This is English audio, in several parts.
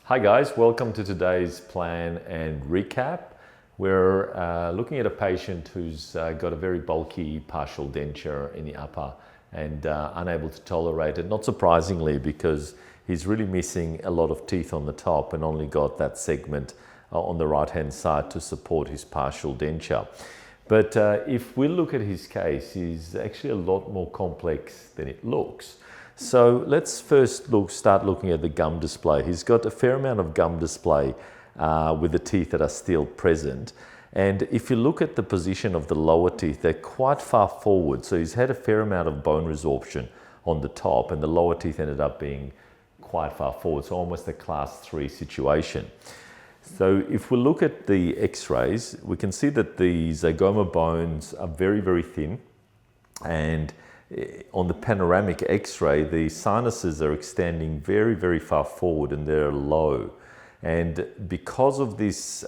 Hi guys, welcome to today's plan and recap. We're looking at a patient who's got a very bulky partial denture in the upper and unable to tolerate it, not surprisingly, because he's really missing a lot of teeth on the top and only got that segment on the right hand side to support his partial denture. But if we look at his case, he's actually a lot more complex than it looks. So let's first start looking at the gum display. He's got a fair amount of gum display with the teeth that are still present. And if you look at the position of the lower teeth, they're quite far forward. So he's had a fair amount of bone resorption on the top, and the lower teeth ended up being quite far forward. So almost a class 3 situation. So if we look at the x-rays, we can see that the zygoma bones are very, very thin. And on the panoramic x-ray, the sinuses are extending very, very far forward and they're low. And because of this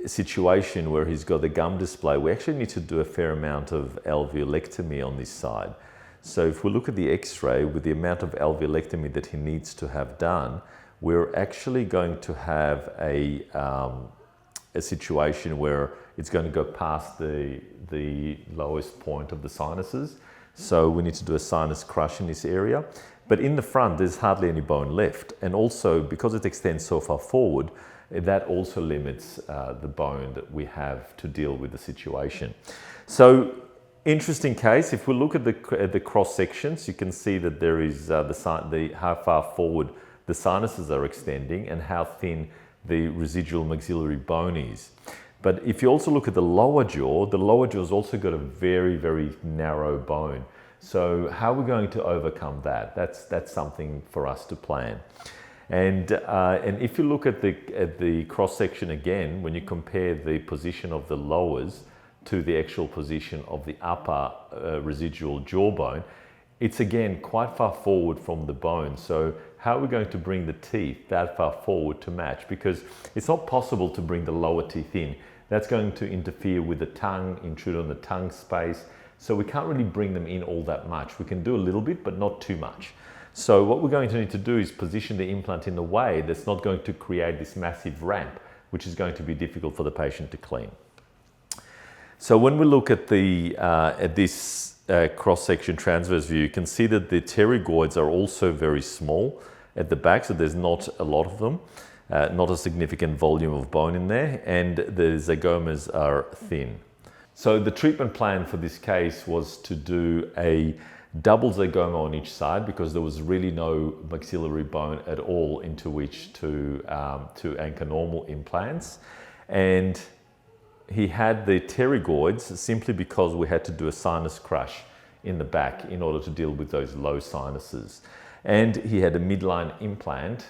situation where he's got the gum display, we actually need to do a fair amount of alveolectomy on this side. So if we look at the x-ray, with the amount of alveolectomy that he needs to have done, we're actually going to have a situation where it's going to go past the lowest point of the sinuses. So we need to do a sinus crush in this area. But in the front, there's hardly any bone left. And also, because it extends so far forward, that also limits the bone that we have to deal with the situation. So, interesting case. If we look at the cross sections, you can see that there is how far forward the sinuses are extending and how thin the residual maxillary bone is. But if you also look at the lower jaw's also got a very, very narrow bone. So how are we going to overcome that? That's something for us to plan. And if you look at the cross section again, when you compare the position of the lowers to the actual position of the upper residual jawbone, it's again quite far forward from the bone. So how are we going to bring the teeth that far forward to match? Because it's not possible to bring the lower teeth in. That's going to interfere with the tongue, intrude on the tongue space. So we can't really bring them in all that much. We can do a little bit, but not too much. So what we're going to need to do is position the implant in a way that's not going to create this massive ramp, which is going to be difficult for the patient to clean. So when we look at this cross-section transverse view, you can see that the pterygoids are also very small at the back, so there's not a lot of them, not a significant volume of bone in there, and the zygomas are thin. So the treatment plan for this case was to do a double zygoma on each side, because there was really no maxillary bone at all into which to anchor normal implants. And he had the pterygoids simply because we had to do a sinus crush in the back in order to deal with those low sinuses. And he had a midline implant,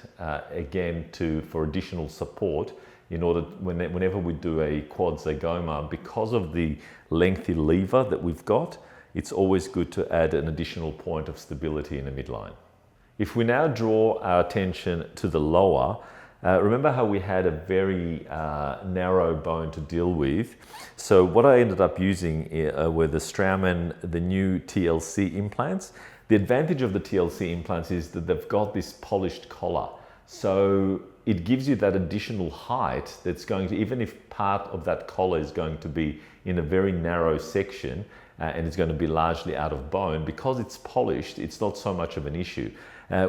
again, for additional support in order, whenever we do a quad zygoma, because of the lengthy lever that we've got, it's always good to add an additional point of stability in the midline. If we now draw our attention to the lower, remember how we had a very narrow bone to deal with. So what I ended up using were the Straumann, the new TLC implants. The advantage of the TLC implants is that they've got this polished collar. So it gives you that additional height that's going to, even if part of that collar is going to be in a very narrow section and it's going to be largely out of bone, because it's polished, it's not so much of an issue.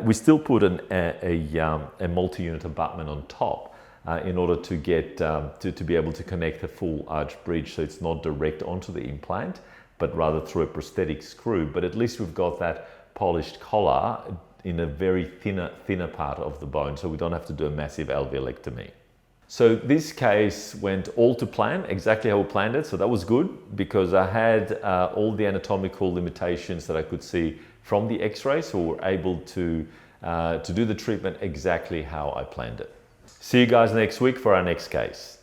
We still put a multi-unit abutment on top in order to get to be able to connect the full arch bridge, so it's not direct onto the implant, but rather through a prosthetic screw. But at least we've got that polished collar in a very thinner part of the bone, so we don't have to do a massive alveolectomy. So this case went all to plan, exactly how we planned it. So that was good, because I had all the anatomical limitations that I could see from the x-ray, so we're able to do the treatment exactly how I planned it. See you guys next week for our next case.